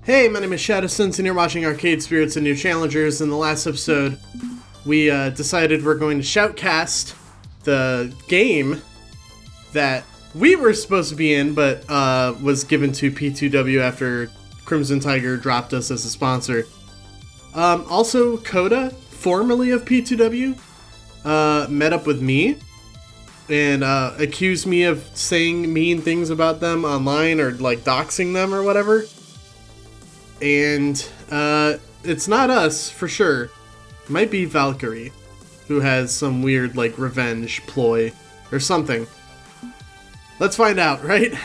Hey, my name is Shadowsense, and you're watching Arcade Spirits and New Challengers. In the last episode, we decided we're going to shoutcast the game that we were supposed to be in, but was given to P2W after Crimson Tiger dropped us as a sponsor. Also, Coda, formerly of P2W, met up with me and accused me of saying mean things about them online or like doxing them or whatever. And it's not us for sure. It might be Valkyrie, who has some weird like revenge ploy or something. Let's find out, right?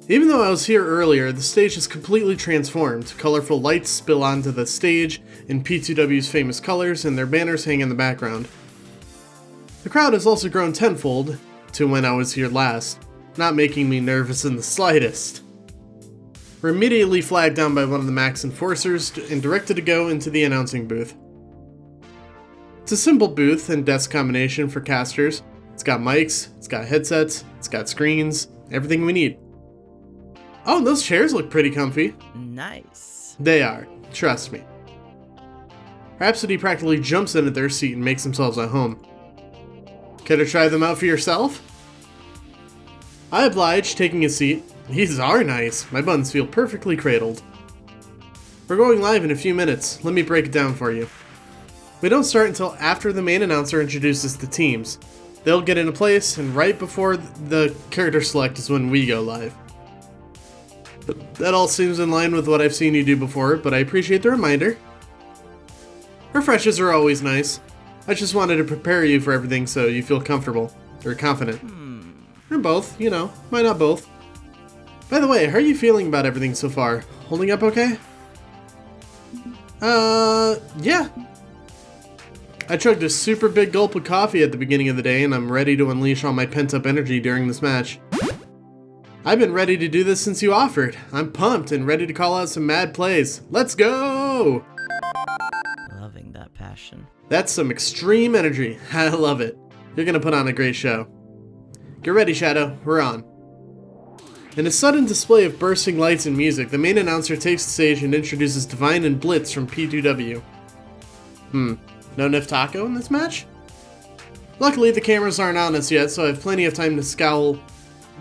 Even though I was here earlier, the stage is completely transformed. Colorful lights spill onto the stage in P2W's famous colors, and their banners hang in the background. The crowd has also grown tenfold to when I was here last, not making me nervous in the slightest. We're immediately flagged down by one of the Max enforcers and directed to go into the announcing booth. It's a simple booth and desk combination for casters. It's got mics, it's got headsets, it's got screens, everything we need. Oh, and those chairs look pretty comfy. Nice. They are, trust me. Rhapsody practically jumps into their seat and makes themselves at home. Care to try them out for yourself? I oblige, taking a seat. These are nice. My buttons feel perfectly cradled. We're going live in a few minutes. Let me break it down for you. We don't start until after the main announcer introduces the teams. They'll get into place, and right before the character select is when we go live. That all seems in line with what I've seen you do before, but I appreciate the reminder. Refreshes are always nice. I just wanted to prepare you for everything so you feel comfortable, or confident. Or both, you know, why not both? By the way, how are you feeling about everything so far? Holding up okay? Yeah. I chugged a super big gulp of coffee at the beginning of the day, and I'm ready to unleash all my pent-up energy during this match. I've been ready to do this since you offered. I'm pumped and ready to call out some mad plays. Let's go! Loving that passion. That's some extreme energy. I love it. You're gonna put on a great show. Get ready, Shadow. We're on. In a sudden display of bursting lights and music, the main announcer takes the stage and introduces Divine and Blitz from P2W. No Niftaco in this match? Luckily, the cameras aren't on us yet, so I have plenty of time to scowl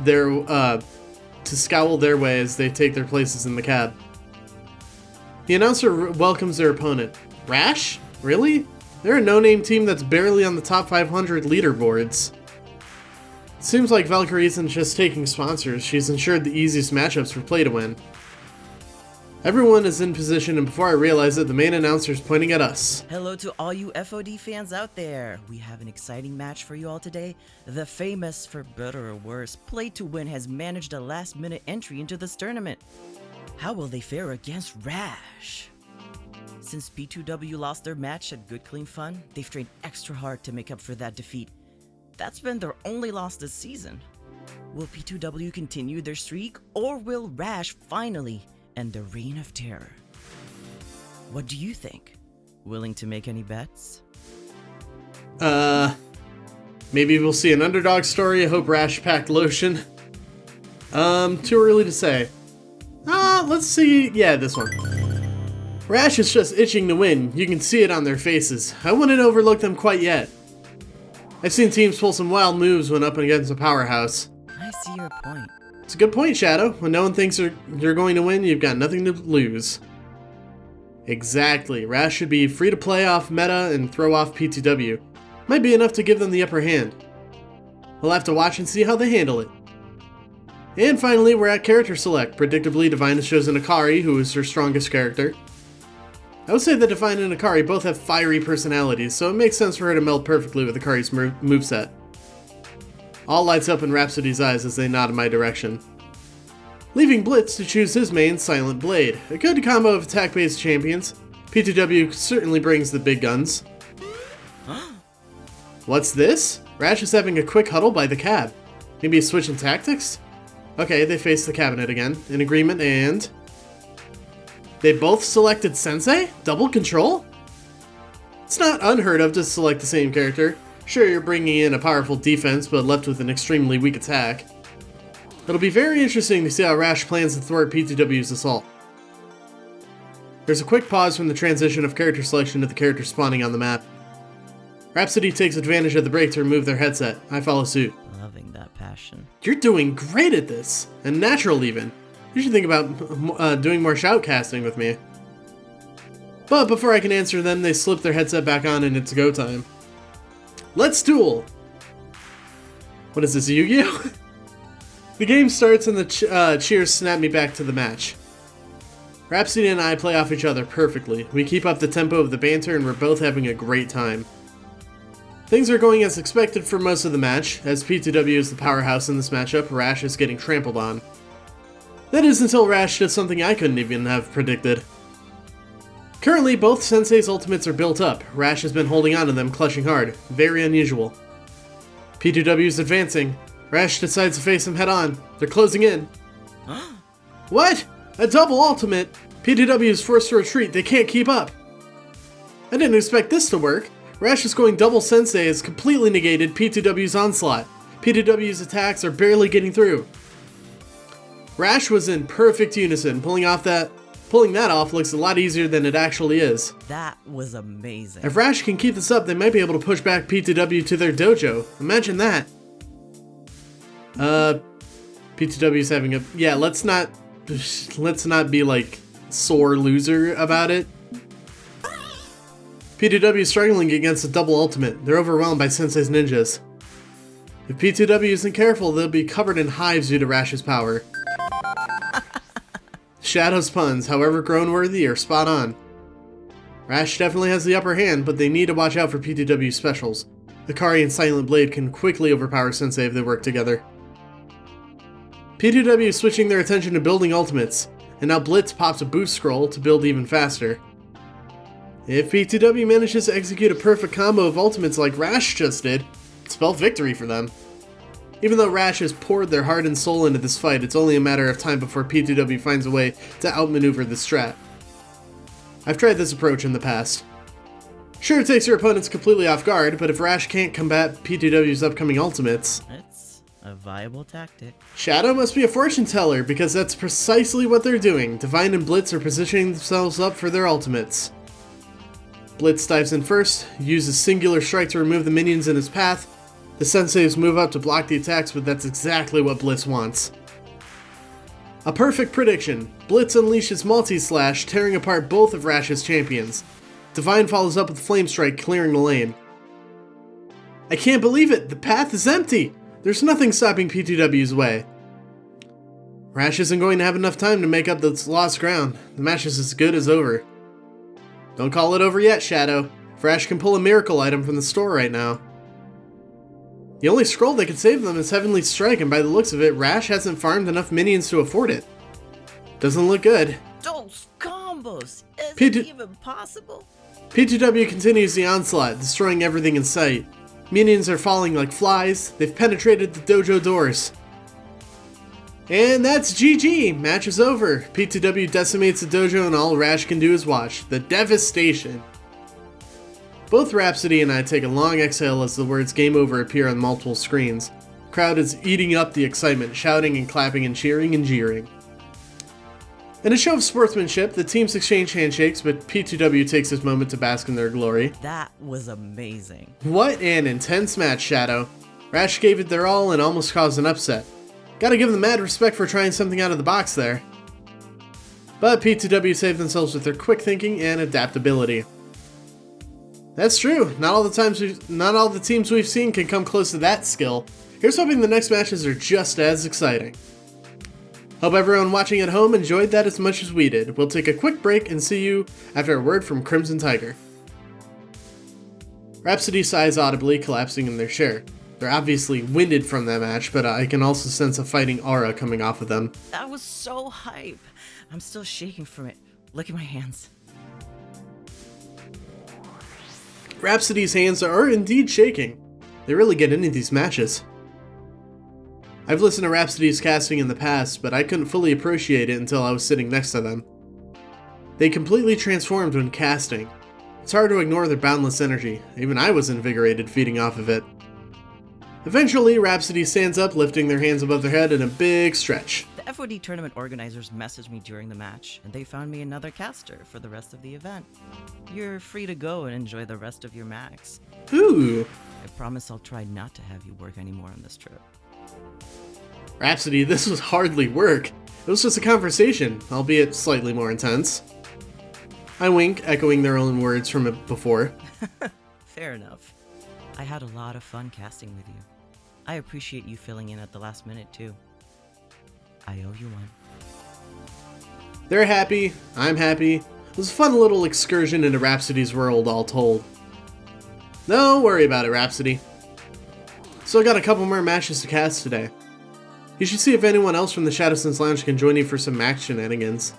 their way as they take their places in the cab. The announcer welcomes their opponent. Rash? Really? They're a no-name team that's barely on the top 500 leaderboards. It seems like Valkyrie isn't just taking sponsors, she's ensured the easiest matchups for play to win. Everyone is in position, and before I realize it, the main announcer is pointing at us. Hello to all you FOD fans out there. We have an exciting match for you all today. The famous, for better or worse, Play to Win has managed a last-minute entry into this tournament. How will they fare against Rash? Since P2W lost their match at Good Clean Fun, they've trained extra hard to make up for that defeat. That's been their only loss this season. Will P2W continue their streak, or will Rash finally end their reign of terror? What do you think? Willing to make any bets? Maybe we'll see an underdog story. I hope Rash packed lotion. Too early to say. Let's see. Yeah, this one. Rash is just itching to win. You can see it on their faces. I wouldn't overlook them quite yet. I've seen teams pull some wild moves when up against a powerhouse. I see your point. It's a good point, Shadow. When no one thinks you're going to win, you've got nothing to lose. Exactly. Rash should be free to play off meta and throw off P2W. Might be enough to give them the upper hand. We'll have to watch and see how they handle it. And finally, we're at character select. Predictably, Divine has chosen Akari, who is her strongest character. I would say that Divine and Akari both have fiery personalities, so it makes sense for her to meld perfectly with Akari's moveset. All lights up in Rhapsody's eyes as they nod in my direction. Leaving Blitz to choose his main, Silent Blade. A good combo of attack-based champions. P2W certainly brings the big guns. What's this? Rash is having a quick huddle by the cab. Maybe a switch in tactics? Okay, they face the cabinet again, in agreement, and... They both selected Sensei? Double control? It's not unheard of to select the same character. Sure, you're bringing in a powerful defense, but left with an extremely weak attack. It'll be very interesting to see how Rash plans to thwart P2W's assault. There's a quick pause from the transition of character selection to the character spawning on the map. Rhapsody takes advantage of the break to remove their headset. I follow suit. Loving that passion. You're doing great at this, and natural even. You should think about doing more shoutcasting with me. But before I can answer them, they slip their headset back on and it's go time. Let's duel! What is this, Yu-Gi-Oh? The game starts and the cheers snap me back to the match. Rhapsody and I play off each other perfectly. We keep up the tempo of the banter and we're both having a great time. Things are going as expected for most of the match. As P2W is the powerhouse in this matchup, Rash is getting trampled on. That is until Rash does something I couldn't even have predicted. Currently, both Sensei's ultimates are built up. Rash has been holding on to them, clutching hard. Very unusual. P2W is advancing. Rash decides to face him head on. They're closing in. What? A double ultimate? P2W is forced to retreat. They can't keep up. I didn't expect this to work. Rash is going double Sensei has completely negated P2W's onslaught. P2W's attacks are barely getting through. Rash was in perfect unison. Pulling that off looks a lot easier than it actually is. That was amazing. If Rash can keep this up, they might be able to push back P2W to their dojo. Imagine that. P2W's having a... Yeah, let's not be like sore loser about it. P2W is struggling against a double ultimate. They're overwhelmed by Sensei's ninjas. If P2W isn't careful, they'll be covered in hives due to Rash's power. Shadow's puns, however grown worthy, are spot on. Rash definitely has the upper hand, but they need to watch out for P2W's specials. Akari and Silent Blade can quickly overpower Sensei if they work together. P2W is switching their attention to building ultimates, and now Blitz pops a boost scroll to build even faster. If P2W manages to execute a perfect combo of ultimates like Rash just did, spell victory for them. Even though Rash has poured their heart and soul into this fight, it's only a matter of time before P2W finds a way to outmaneuver the strat. I've tried this approach in the past. Sure, it takes your opponents completely off guard, but if Rash can't combat P2W's upcoming ultimates... It's a viable tactic. Shadow must be a fortune teller, because that's precisely what they're doing. Divine and Blitz are positioning themselves up for their ultimates. Blitz dives in first, uses Singular Strike to remove the minions in his path. The Senseis move up to block the attacks, but that's exactly what Blitz wants. A perfect prediction. Blitz unleashes Multi-Slash, tearing apart both of Rash's champions. Divine follows up with Flame Strike, clearing the lane. I can't believe it! The path is empty! There's nothing stopping P2W's way. Rash isn't going to have enough time to make up this lost ground. The match is as good as over. Don't call it over yet, Shadow. Rash can pull a miracle item from the store right now. The only scroll that can save them is Heavenly Strike, and by the looks of it, Rash hasn't farmed enough minions to afford it. Doesn't look good. Those combos! Is it even possible? P2W continues the onslaught, destroying everything in sight. Minions are falling like flies. They've penetrated the dojo doors. And that's GG! Match is over. P2W decimates the dojo and all Rash can do is watch. The devastation. Both Rhapsody and I take a long exhale as the words game over appear on multiple screens. The crowd is eating up the excitement, shouting and clapping and cheering and jeering. In a show of sportsmanship, the teams exchange handshakes, but P2W takes this moment to bask in their glory. That was amazing. What an intense match, Shadow. Rash gave it their all and almost caused an upset. Gotta give them mad respect for trying something out of the box there. But P2W saved themselves with their quick thinking and adaptability. That's true. Not all the teams we've seen can come close to that skill. Here's hoping the next matches are just as exciting. Hope everyone watching at home enjoyed that as much as we did. We'll take a quick break and see you after a word from Crimson Tiger. Rhapsody sighs audibly, collapsing in their chair. They're obviously winded from that match, but I can also sense a fighting aura coming off of them. That was so hype. I'm still shaking from it. Look at my hands. Rhapsody's hands are indeed shaking. They really get into these matches. I've listened to Rhapsody's casting in the past, but I couldn't fully appreciate it until I was sitting next to them. They completely transformed when casting. It's hard to ignore their boundless energy. Even I was invigorated feeding off of it. Eventually, Rhapsody stands up, lifting their hands above their head in a big stretch. The FOD tournament organizers messaged me during the match, and they found me another caster for the rest of the event. You're free to go and enjoy the rest of your max. Ooh. I promise I'll try not to have you work anymore on this trip. Rhapsody, this was hardly work. It was just a conversation, albeit slightly more intense. I wink, echoing their own words from it before. Fair enough. I had a lot of fun casting with you. I appreciate you filling in at the last minute, too. I owe you one. They're happy, I'm happy. It was a fun little excursion into Rhapsody's world, all told. Don't worry about it, Rhapsody. Still got a couple more matches to cast today. You should see if anyone else from the Shadowsense Lounge can join you for some max shenanigans.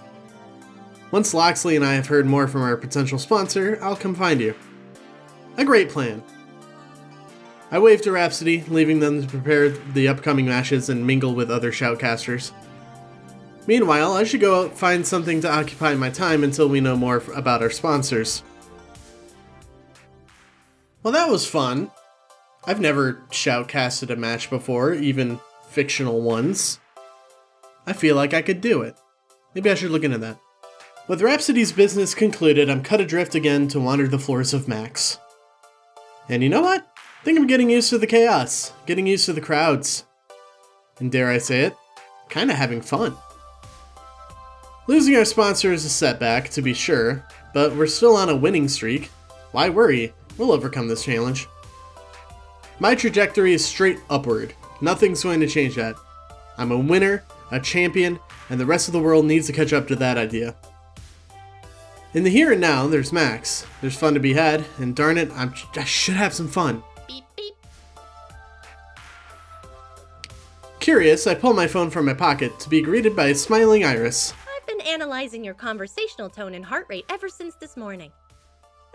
Once Loxley and I have heard more from our potential sponsor, I'll come find you. A great plan. I wave to Rhapsody, leaving them to prepare the upcoming matches and mingle with other shoutcasters. Meanwhile, I should go out find something to occupy my time until we know more about our sponsors. Well, that was fun. I've never shoutcasted a match before, even fictional ones. I feel like I could do it. Maybe I should look into that. With Rhapsody's business concluded, I'm cut adrift again to wander the floors of Max. And you know what? I think I'm getting used to the chaos, getting used to the crowds. And dare I say it, kinda having fun. Losing our sponsor is a setback, to be sure, but we're still on a winning streak. Why worry? We'll overcome this challenge. My trajectory is straight upward. Nothing's going to change that. I'm a winner, a champion, and the rest of the world needs to catch up to that idea. In the here and now, there's Max. There's fun to be had, and darn it, I should have some fun. Beep beep. Curious, I pull my phone from my pocket to be greeted by a smiling Iris. I've been analyzing your conversational tone and heart rate ever since this morning.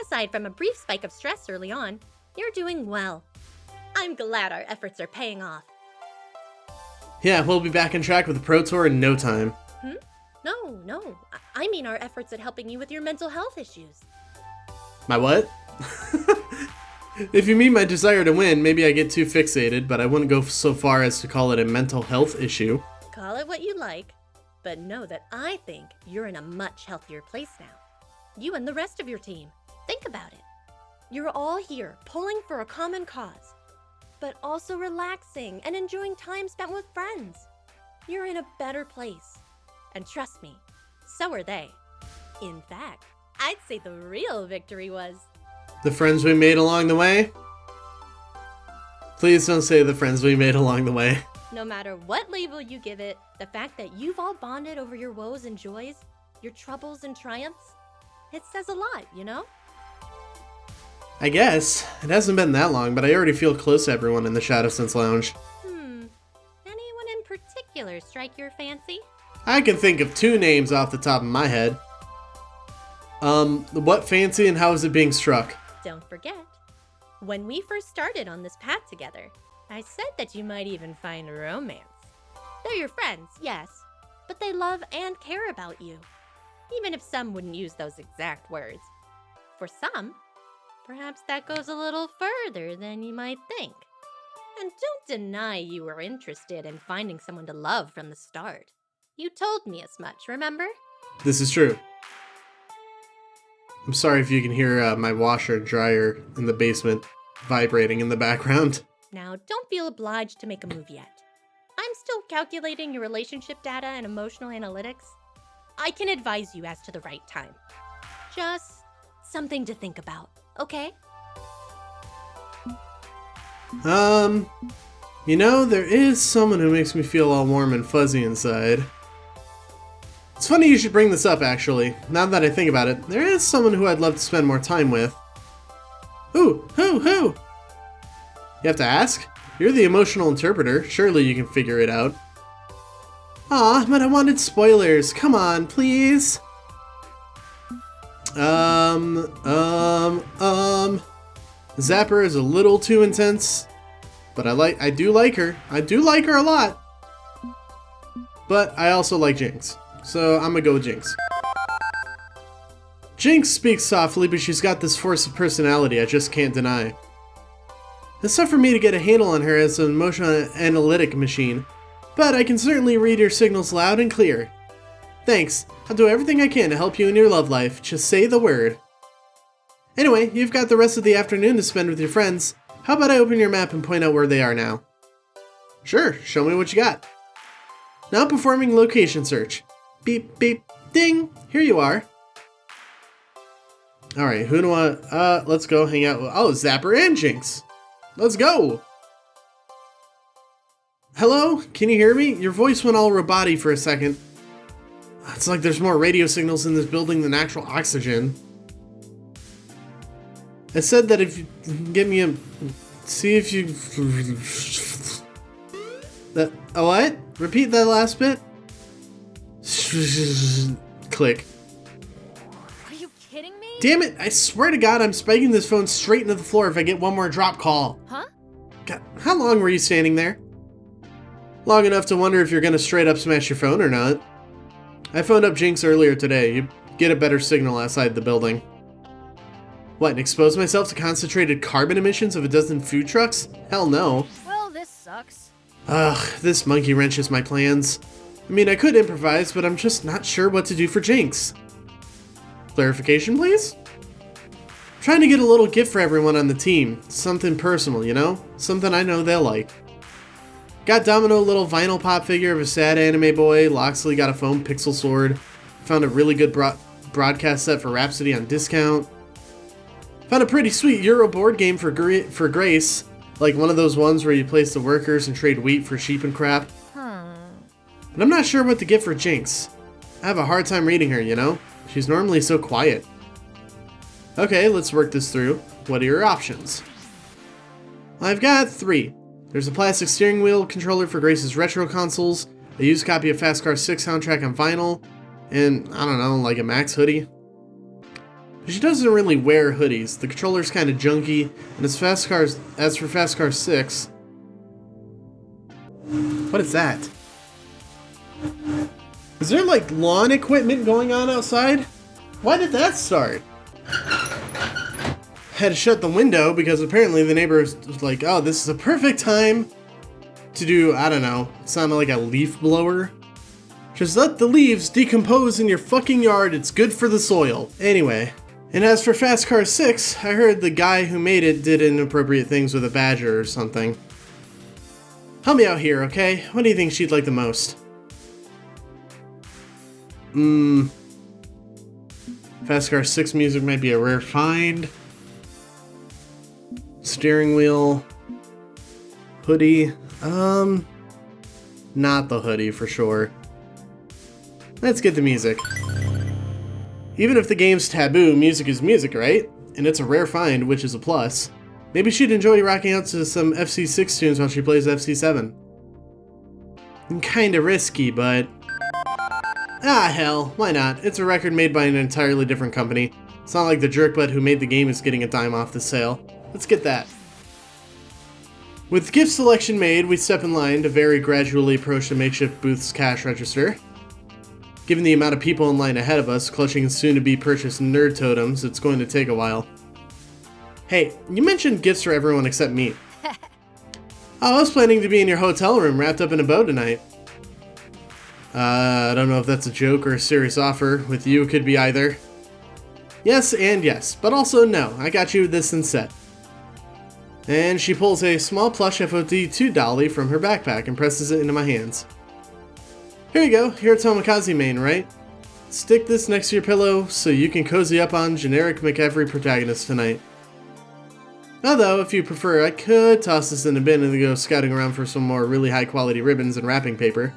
Aside from a brief spike of stress early on, you're doing well. I'm glad our efforts are paying off. Yeah, we'll be back on track with the Pro Tour in no time. No. I mean our efforts at helping you with your mental health issues. My what? If you mean my desire to win, maybe I get too fixated, but I wouldn't go so far as to call it a mental health issue. Call it what you like, but know that I think you're in a much healthier place now. You and the rest of your team. Think about it. You're all here pulling for a common cause, but also relaxing and enjoying time spent with friends. You're in a better place. And trust me, so are they. In fact, I'd say the real victory was... The friends we made along the way? Please don't say the friends we made along the way. No matter what label you give it, the fact that you've all bonded over your woes and joys, your troubles and triumphs, it says a lot, you know? I guess. It hasn't been that long, but I already feel close to everyone in the Shadowsense Lounge. Anyone in particular strike your fancy? I can think of 2 names off the top of my head. What fancy and how is it being struck? Don't forget, when we first started on this path together, I said that you might even find romance. They're your friends, yes, but they love and care about you, even if some wouldn't use those exact words. For some, perhaps that goes a little further than you might think. And don't deny you were interested in finding someone to love from the start. You told me as much, remember? This is true. I'm sorry if you can hear my washer and dryer in the basement vibrating in the background. Now, don't feel obliged to make a move yet. I'm still calculating your relationship data and emotional analytics. I can advise you as to the right time. Just something to think about, okay? You know, there is someone who makes me feel all warm and fuzzy inside. It's funny you should bring this up, actually. Now that I think about it, there is someone who I'd love to spend more time with. Who? You have to ask? You're the emotional interpreter. Surely you can figure it out. Aw, but I wanted spoilers. Come on, please. Zapper is a little too intense, but I do like her. I do like her a lot. But I also like Jinx, so I'm gonna go with Jinx. Jinx speaks softly, but she's got this force of personality I just can't deny. It's tough for me to get a handle on her as an emotional analytic machine, but I can certainly read your signals loud and clear. Thanks. I'll do everything I can to help you in your love life. Just say the word. Anyway, you've got the rest of the afternoon to spend with your friends. How about I open your map and point out where they are now? Sure, show me what you got. Now performing location search. Beep, beep, ding, here you are. Alright, who do I, let's go hang out with, oh, Zapper and Jinx. Let's go. Hello, can you hear me? Your voice went all roboty for a second. It's like there's more radio signals in this building than actual oxygen. I said that if you give me a, see if you, that, oh what? Repeat that last bit? Click. Are you kidding me? Damn it, I swear to God I'm spiking this phone straight into the floor if I get one more drop call. Huh? God, how long were you standing there? Long enough to wonder if you're gonna straight up smash your phone or not. I phoned up Jinx earlier today. You get a better signal outside the building. What, and expose myself to concentrated carbon emissions of a dozen food trucks? Hell no. Well, this sucks. Ugh, this monkey wrenches my plans. I mean, I could improvise, but I'm just not sure what to do for Jinx. Clarification, please? I'm trying to get a little gift for everyone on the team. Something personal, you know? Something I know they'll like. Got Domino a little vinyl pop figure of a sad anime boy. Loxley got a foam pixel sword. Found a really good broadcast set for Rhapsody on discount. Found a pretty sweet Euro board game for Grace. Like one of those ones where you place the workers and trade wheat for sheep and crap. But I'm not sure what to get for Jinx. I have a hard time reading her, you know? She's normally so quiet. Okay, let's work this through. What are your options? I've got 3. There's a plastic steering wheel controller for Grace's retro consoles, a used copy of Fast Car 6 soundtrack on vinyl, and, I don't know, like a Max hoodie. But she doesn't really wear hoodies. The controller's kind of junky, and as for Fast Car 6... What is that? Is there like lawn equipment going on outside? Why did that start? Had to shut the window because apparently the neighbor was like, oh, this is a perfect time to do, I don't know, it sounded like a leaf blower. Just let the leaves decompose in your fucking yard, it's good for the soil. Anyway, and as for Fast Car 6, I heard the guy who made it did inappropriate things with a badger or something. Help me out here, okay? What do you think she'd like the most? Fast Car 6 music might be a rare find. Steering wheel. Hoodie. Not the hoodie for sure. Let's get the music. Even if the game's taboo, music is music, right? And it's a rare find, which is a plus. Maybe she'd enjoy rocking out to some FC6 tunes while she plays FC7. Kinda risky, but... ah, hell, why not? It's a record made by an entirely different company. It's not like the jerkbutt who made the game is getting a dime off the sale. Let's get that. With gift selection made, we step in line to very gradually approach the makeshift booth's cash register. Given the amount of people in line ahead of us, clutching soon-to-be-purchased nerd totems, it's going to take a while. Hey, you mentioned gifts for everyone except me. I was planning to be in your hotel room wrapped up in a bow tonight. I don't know if that's a joke or a serious offer. With you, it could be either. Yes and yes, but also no. I got you this instead. And she pulls a small plush FOD2 dolly from her backpack and presses it into my hands. Here you go. You're a Tomokaze main, right? Stick this next to your pillow so you can cozy up on generic McEvery protagonist tonight. Although, if you prefer, I could toss this in a bin and go scouting around for some more really high quality ribbons and wrapping paper.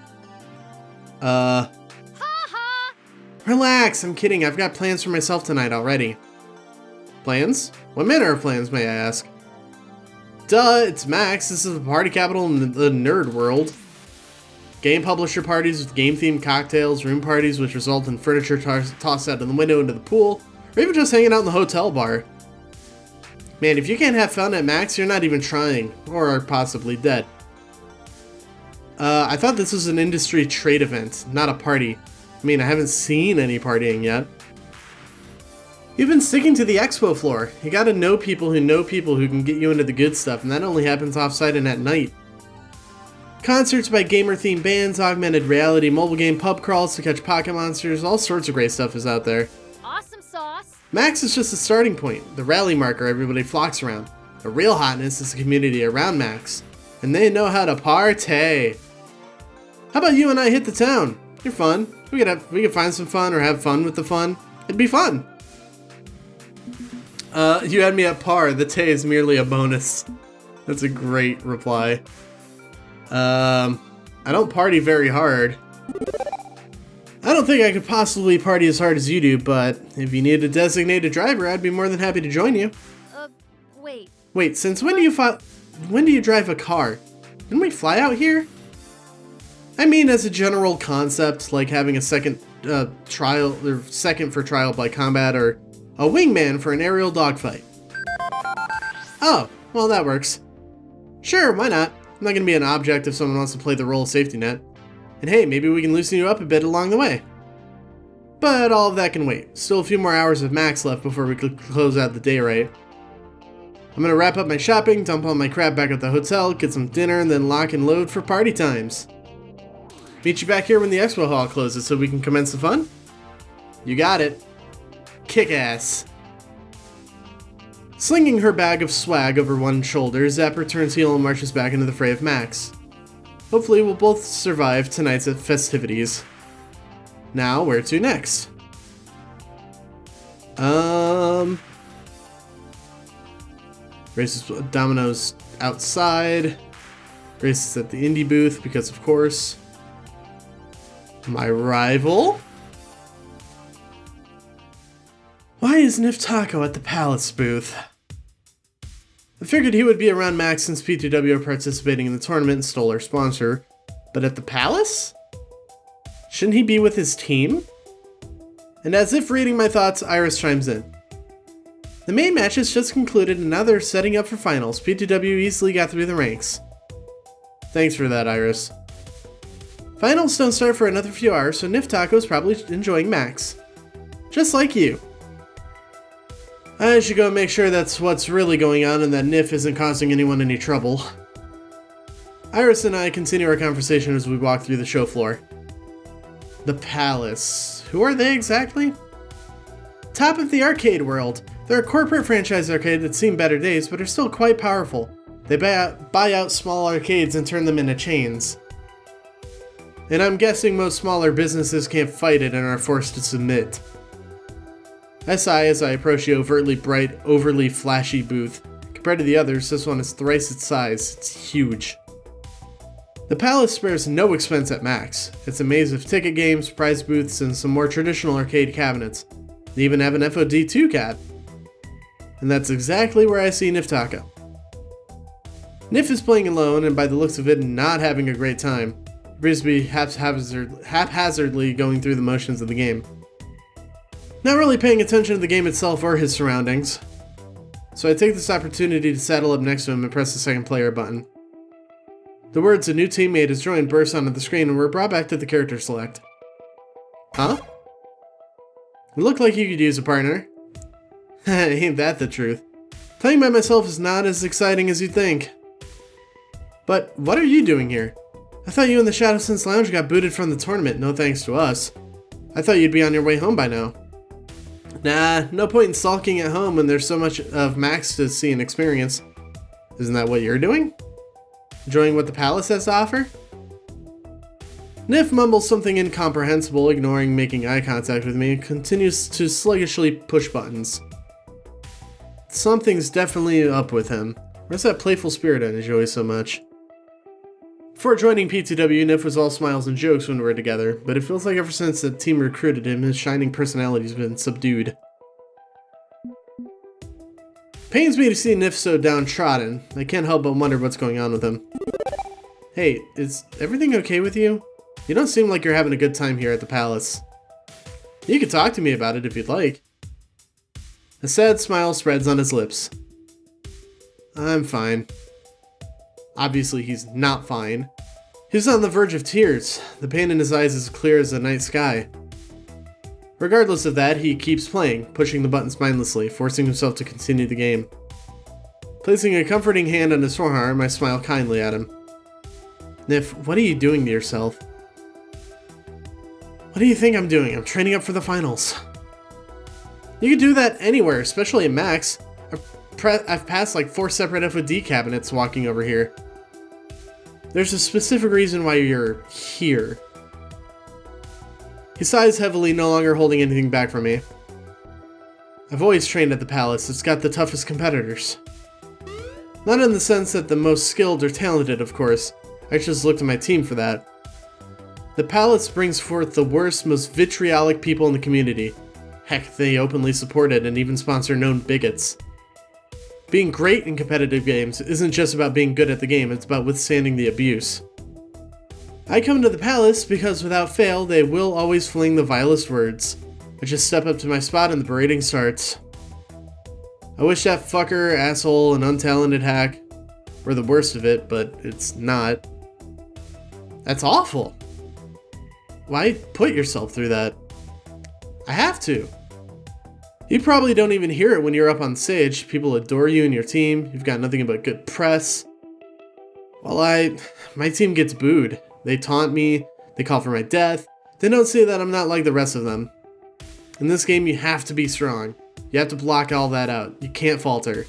Ha ha! Relax, I'm kidding. I've got plans for myself tonight already. Plans? What manner of plans, may I ask? Duh, it's Max. This is the party capital in the nerd world. Game publisher parties with game-themed cocktails, room parties which result in furniture tossed out of the window into the pool, or even just hanging out in the hotel bar. Man, if you can't have fun at Max, you're not even trying, or are possibly dead. I thought this was an industry trade event, not a party. I mean, I haven't seen any partying yet. You've been sticking to the expo floor. You gotta know people who can get you into the good stuff, and that only happens offsite and at night. Concerts by gamer-themed bands, augmented reality, mobile game pub crawls to catch pocket monsters, all sorts of great stuff is out there. Awesome sauce. Max is just a starting point, the rally marker everybody flocks around. The real hotness is the community around Max, and they know how to party. How about you and I hit the town? You're fun. We could find some fun or have fun with the fun. It'd be fun. You had me at par. The tay is merely a bonus. That's a great reply. I don't party very hard. I don't think I could possibly party as hard as you do, but if you need a designated driver, I'd be more than happy to join you. Wait. Wait, since when do you drive a car? Didn't we fly out here? I mean, as a general concept, like having a second for trial by combat, or a wingman for an aerial dogfight. Oh, well that works. Sure, why not? I'm not gonna be an object if someone wants to play the role of safety net. And hey, maybe we can loosen you up a bit along the way. But all of that can wait. Still a few more hours of Max left before we could close out the day right. I'm gonna wrap up my shopping, dump all my crap back at the hotel, get some dinner, and then lock and load for party times. Meet you back here when the expo hall closes so we can commence the fun? You got it. Kick ass. Slinging her bag of swag over one shoulder, Zapper turns heel and marches back into the fray of Max. Hopefully we'll both survive tonight's festivities. Now, where to next? Races Domino's outside. Races at the indie booth, because of course. My rival? Why is Nif Taco at the Palace booth? I figured he would be around Max since P2W are participating in the tournament and stole our sponsor. But at the Palace? Shouldn't he be with his team? And as if reading my thoughts, Iris chimes in. The main match has just concluded and now they're setting up for finals. P2W easily got through the ranks. Thanks for that, Iris. Finals don't start for another few hours, so Nif Taco's probably enjoying Max. Just like you. I should go make sure that's what's really going on and that Nif isn't causing anyone any trouble. Iris and I continue our conversation as we walk through the show floor. The Palace. Who are they exactly? Top of the arcade world. They're a corporate franchise arcade that's seen better days, but are still quite powerful. They buy out small arcades and turn them into chains. And I'm guessing most smaller businesses can't fight it and are forced to submit. I sigh as I approach the overtly bright, overly flashy booth. Compared to the others, this one is thrice its size. It's huge. The Palace spares no expense at Max. It's a maze of ticket games, prize booths, and some more traditional arcade cabinets. They even have an FOD2 cab. And that's exactly where I see Nif Taco. Nif is playing alone, and by the looks of it, not having a great time. He appears to be haphazardly going through the motions of the game. Not really paying attention to the game itself or his surroundings. So I take this opportunity to saddle up next to him and press the second player button. The words "a new teammate has joined" burst onto the screen and we're brought back to the character select. Huh? It looked like you could use a partner. Ain't that the truth? Playing by myself is not as exciting as you'd think. But what are you doing here? I thought you and the Shadowsense Lounge got booted from the tournament, no thanks to us. I thought you'd be on your way home by now. Nah, no point in sulking at home when there's so much of Max to see and experience. Isn't that what you're doing? Enjoying what the Palace has to offer? Nif mumbles something incomprehensible, ignoring making eye contact with me, and continues to sluggishly push buttons. Something's definitely up with him. Where's that playful spirit I enjoy so much? Before joining P2W, Nif was all smiles and jokes when we were together, but it feels like ever since the team recruited him, his shining personality's been subdued. Pains me to see Nif so downtrodden. I can't help but wonder what's going on with him. Hey, is everything okay with you? You don't seem like you're having a good time here at the Palace. You could talk to me about it if you'd like. A sad smile spreads on his lips. I'm fine. Obviously, he's not fine. He's on the verge of tears. The pain in his eyes is clear as the night sky. Regardless of that, he keeps playing, pushing the buttons mindlessly, forcing himself to continue the game. Placing a comforting hand on his forearm, I smile kindly at him. Nif, what are you doing to yourself? What do you think I'm doing? I'm training up for the finals. You can do that anywhere, especially at Max. I've passed like 4 separate FOD cabinets walking over here. There's a specific reason why you're here. He sighs heavily, no longer holding anything back from me. I've always trained at the Palace. It's got the toughest competitors. Not in the sense that the most skilled or talented, of course. I just looked at my team for that. The Palace brings forth the worst, most vitriolic people in the community. Heck, they openly support it and even sponsor known bigots. Being great in competitive games isn't just about being good at the game, it's about withstanding the abuse. I come to the Palace because without fail, they will always fling the vilest words. I just step up to my spot and the berating starts. I wish that fucker, asshole, and untalented hack were the worst of it, but it's not. That's awful. Why put yourself through that? I have to. You probably don't even hear it when you're up on stage. People adore you and your team. You've got nothing but good press. Well, my team gets booed. They taunt me. They call for my death. They don't say that I'm not like the rest of them. In this game, you have to be strong. You have to block all that out. You can't falter.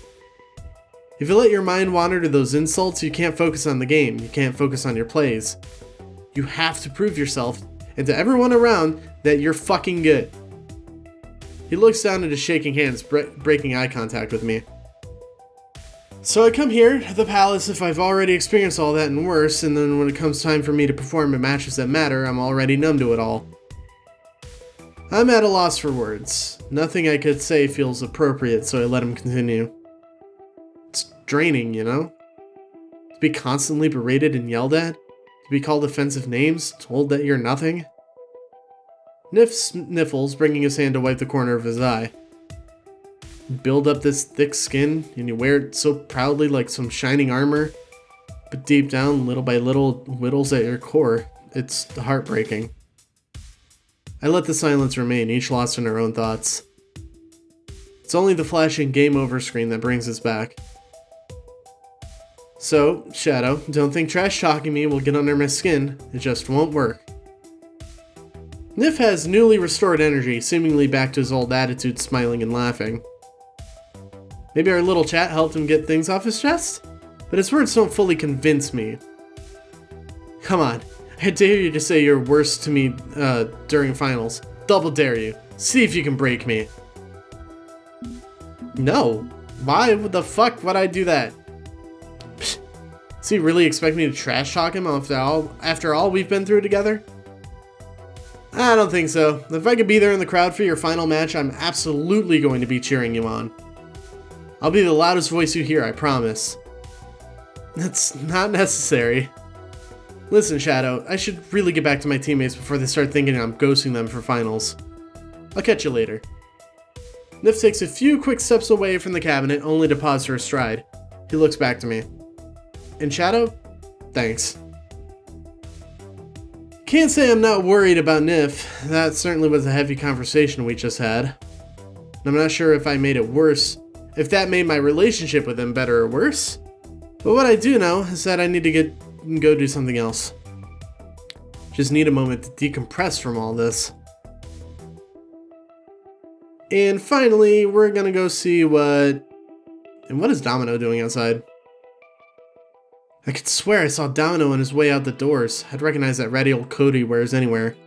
If you let your mind wander to those insults, you can't focus on the game. You can't focus on your plays. You have to prove yourself and to everyone around that you're fucking good. He looks down at his shaking hands, breaking eye contact with me. So I come here to the Palace if I've already experienced all that and worse, and then when it comes time for me to perform in matches that matter, I'm already numb to it all. I'm at a loss for words. Nothing I could say feels appropriate, so I let him continue. It's draining, you know? To be constantly berated and yelled at? To be called offensive names? Told that you're nothing? Nif sniffles, bringing his hand to wipe the corner of his eye. You build up this thick skin, and you wear it so proudly like some shining armor, but deep down, little by little, whittles at your core. It's heartbreaking. I let the silence remain, each lost in our own thoughts. It's only the flashing game over screen that brings us back. So, Shadow, don't think trash talking me will get under my skin. It just won't work. Nif has newly restored energy, seemingly back to his old attitude, smiling and laughing. Maybe our little chat helped him get things off his chest? But his words don't fully convince me. Come on, I dare you to say your worst to me during finals. Double dare you. See if you can break me. No. Why the fuck would I do that? Psh. Does he really expect me to trash talk him after all we've been through together? I don't think so. If I could be there in the crowd for your final match, I'm absolutely going to be cheering you on. I'll be the loudest voice you hear, I promise. That's not necessary. Listen, Shadow, I should really get back to my teammates before they start thinking I'm ghosting them for finals. I'll catch you later. Nif takes a few quick steps away from the cabinet, only to pause for a stride. He looks back to me. And Shadow? Thanks. Can't say I'm not worried about Nif. That certainly was a heavy conversation we just had. And I'm not sure if I made it worse, if that made my relationship with him better or worse. But what I do know is that I need to go do something else. Just need a moment to decompress from all this. And finally, we're gonna go see what is Domino doing outside? I could swear I saw Domino on his way out the doors. I'd recognize that ratty old coat he wears anywhere.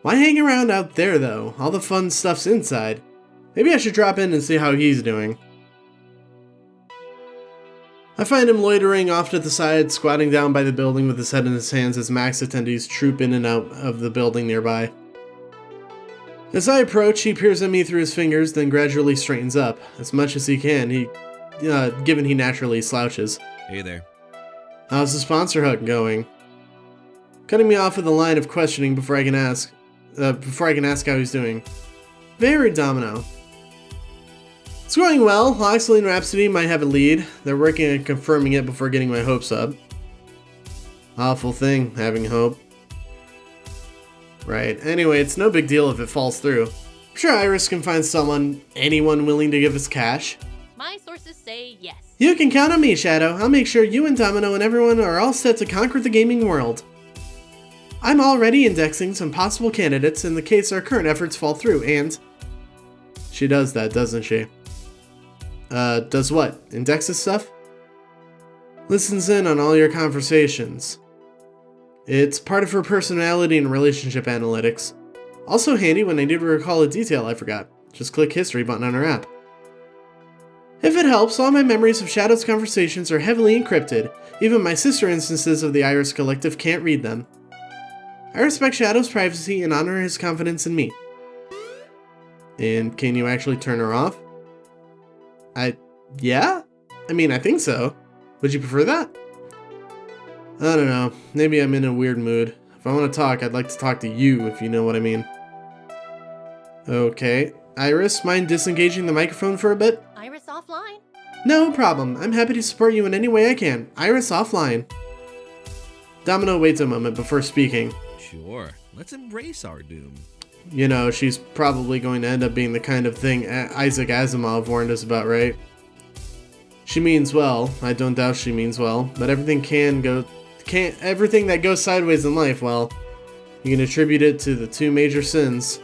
Why hang around out there though? All the fun stuff's inside. Maybe I should drop in and see how he's doing. I find him loitering off to the side, squatting down by the building with his head in his hands as Max attendees troop in and out of the building nearby. As I approach, he peers at me through his fingers, then gradually straightens up, as much as he can, given he naturally slouches. Hey there. How's the sponsor hug going? Cutting me off with a line of questioning before I can ask how he's doing. Very Domino. It's going well. Loxley and Rhapsody might have a lead. They're working on confirming it before getting my hopes up. Awful thing, having hope. Right. Anyway, it's no big deal if it falls through. I'm sure Iris can find anyone willing to give us cash. My sources say yes. You can count on me, Shadow. I'll make sure you and Domino and everyone are all set to conquer the gaming world. I'm already indexing some possible candidates in the case our current efforts fall through, and... She does that, doesn't she? Does what? Indexes stuff? Listens in on all your conversations. It's part of her personality and relationship analytics. Also handy when I need to recall a detail I forgot. Just click History button on her app. If it helps, all my memories of Shadow's conversations are heavily encrypted. Even my sister instances of the Iris Collective can't read them. I respect Shadow's privacy and honor his confidence in me. And can you actually turn her off? Yeah? I mean, I think so. Would you prefer that? I don't know. Maybe I'm in a weird mood. If I want to talk, I'd like to talk to you, if you know what I mean. Okay. Iris, mind disengaging the microphone for a bit? Iris offline. No problem. I'm happy to support you in any way I can. Iris offline. Domino waits a moment before speaking. Sure. Let's embrace our doom. You know, she's probably going to end up being the kind of thing Isaac Asimov warned us about, right? She means well. I don't doubt she means well. But everything that goes sideways in life, well, you can attribute it to the two major sins.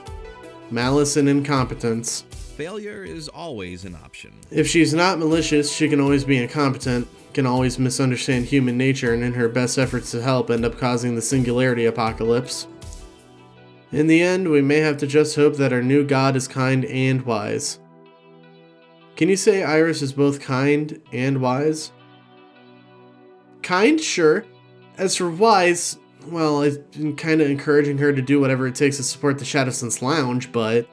Malice and incompetence. Failure is always an option. If she's not malicious, she can always be incompetent, can always misunderstand human nature, and in her best efforts to help end up causing the singularity apocalypse. In the end, we may have to just hope that our new god is kind and wise. Can you say Iris is both kind and wise? Kind, sure. As for wise, well, I've been kind of encouraging her to do whatever it takes to support the Shadowsense Lounge, but...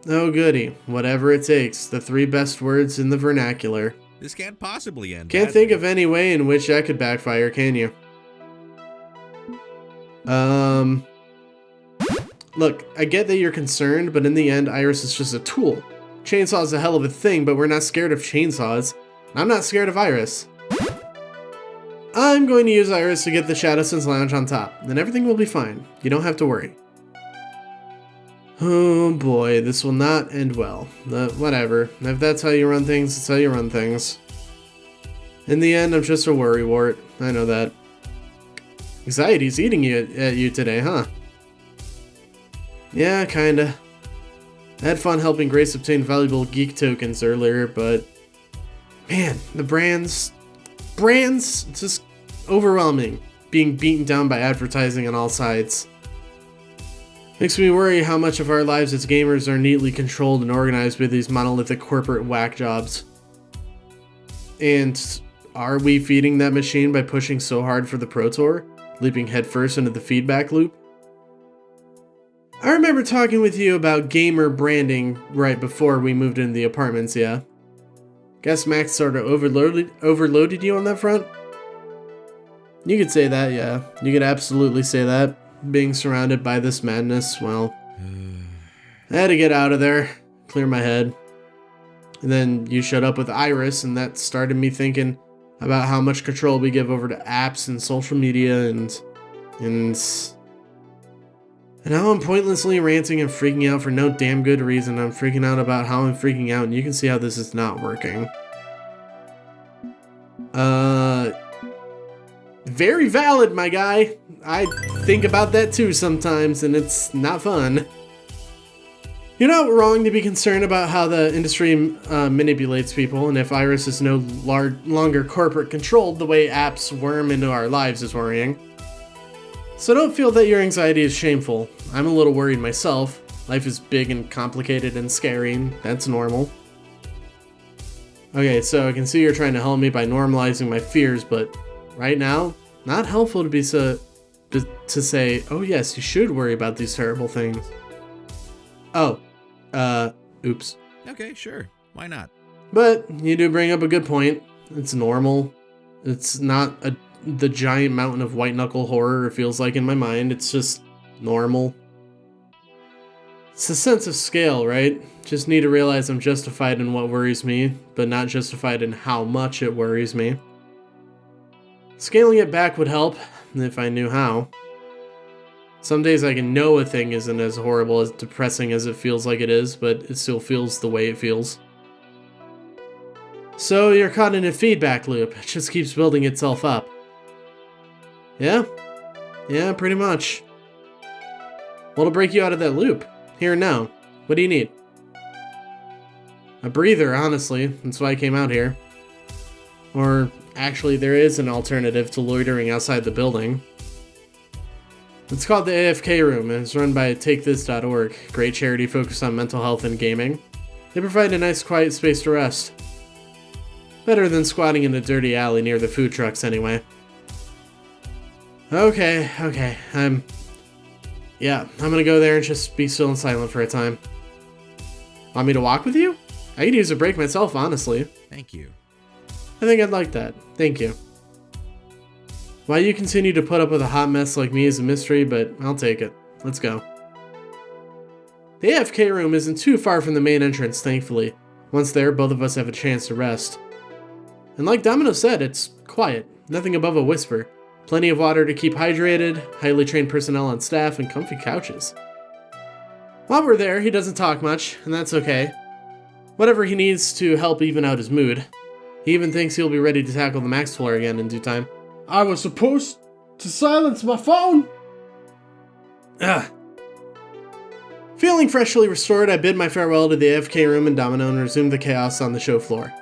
Oh goody, whatever it takes, the three best words in the vernacular. This can't possibly end. Can't think of any way in which that could backfire, can you? Look, I get that you're concerned, but in the end, Iris is just a tool. Chainsaw's a hell of a thing, but we're not scared of chainsaws. I'm not scared of Iris. I'm going to use Iris to get the Shadowsense Lounge on top, then everything will be fine. You don't have to worry. Oh boy, this will not end well. Whatever. If that's how you run things, it's how you run things. In the end, I'm just a worrywart. I know that. Anxiety's eating at you today, huh? Yeah, kinda. I had fun helping Grace obtain valuable geek tokens earlier, but... Man, the brands, just overwhelming. Being beaten down by advertising on all sides. Makes me worry how much of our lives as gamers are neatly controlled and organized by these monolithic corporate whack jobs. And are we feeding that machine by pushing so hard for the Pro Tour? Leaping headfirst into the feedback loop? I remember talking with you about gamer branding right before we moved into the apartments, yeah? Guess Max sort of overloaded you on that front? You could say that, yeah. You could absolutely say that. Being surrounded by this madness, well... I had to get out of there. Clear my head. And then you showed up with Iris, and that started me thinking about how much control we give over to apps and social media and now I'm pointlessly ranting and freaking out for no damn good reason. I'm freaking out about how I'm freaking out, and you can see how this is not working. Very valid, my guy. I think about that too sometimes, and it's not fun. You're not wrong to be concerned about how the industry manipulates people, and if Iris is no longer corporate controlled, the way apps worm into our lives is worrying. So don't feel that your anxiety is shameful. I'm a little worried myself. Life is big and complicated and scary, and that's normal. Okay, so I can see you're trying to help me by normalizing my fears, but right now, not helpful to say, oh yes, you should worry about these terrible things. Oh, oops. Okay, sure. Why not? But you do bring up a good point. It's normal. It's not the giant mountain of white knuckle horror it feels like in my mind. It's just normal. It's a sense of scale, right? Just need to realize I'm justified in what worries me, but not justified in how much it worries me. Scaling it back would help, if I knew how. Some days I can know a thing isn't as horrible, as depressing as it feels like it is, but it still feels the way it feels. So you're caught in a feedback loop. It just keeps building itself up. Yeah? Yeah, pretty much. What'll break you out of that loop? Here and now. What do you need? A breather, honestly. That's why I came out here. Or, actually, there is an alternative to loitering outside the building. It's called the AFK Room, and it's run by TakeThis.org, a great charity focused on mental health and gaming. They provide a nice, quiet space to rest. Better than squatting in a dirty alley near the food trucks, anyway. Okay, I'm gonna go there and just be still and silent for a time. Want me to walk with you? I could use a break myself, honestly. Thank you. I think I'd like that. Thank you. Why you continue to put up with a hot mess like me is a mystery, but I'll take it. Let's go. The AFK room isn't too far from the main entrance, thankfully. Once there, both of us have a chance to rest. And like Domino said, it's quiet. Nothing above a whisper. Plenty of water to keep hydrated, highly trained personnel on staff, and comfy couches. While we're there, he doesn't talk much, and that's okay. Whatever he needs to help even out his mood. He even thinks he'll be ready to tackle the max floor again in due time. I was supposed to silence my phone! Ugh. Feeling freshly restored, I bid my farewell to the AFK room and Domino and resume the chaos on the show floor.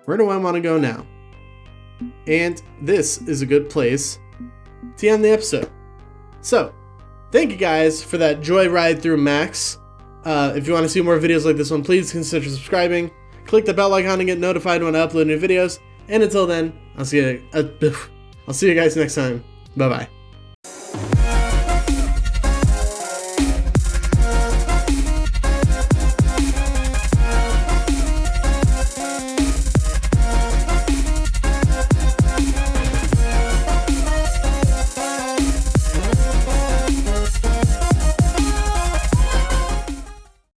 Where do I want to go now? And this is a good place to end the episode. So, thank you guys for that joyride through Max. If you want to see more videos like this one, please consider subscribing. Click the bell icon to get notified when I upload new videos. And until then, I'll see you guys next time. Bye-bye.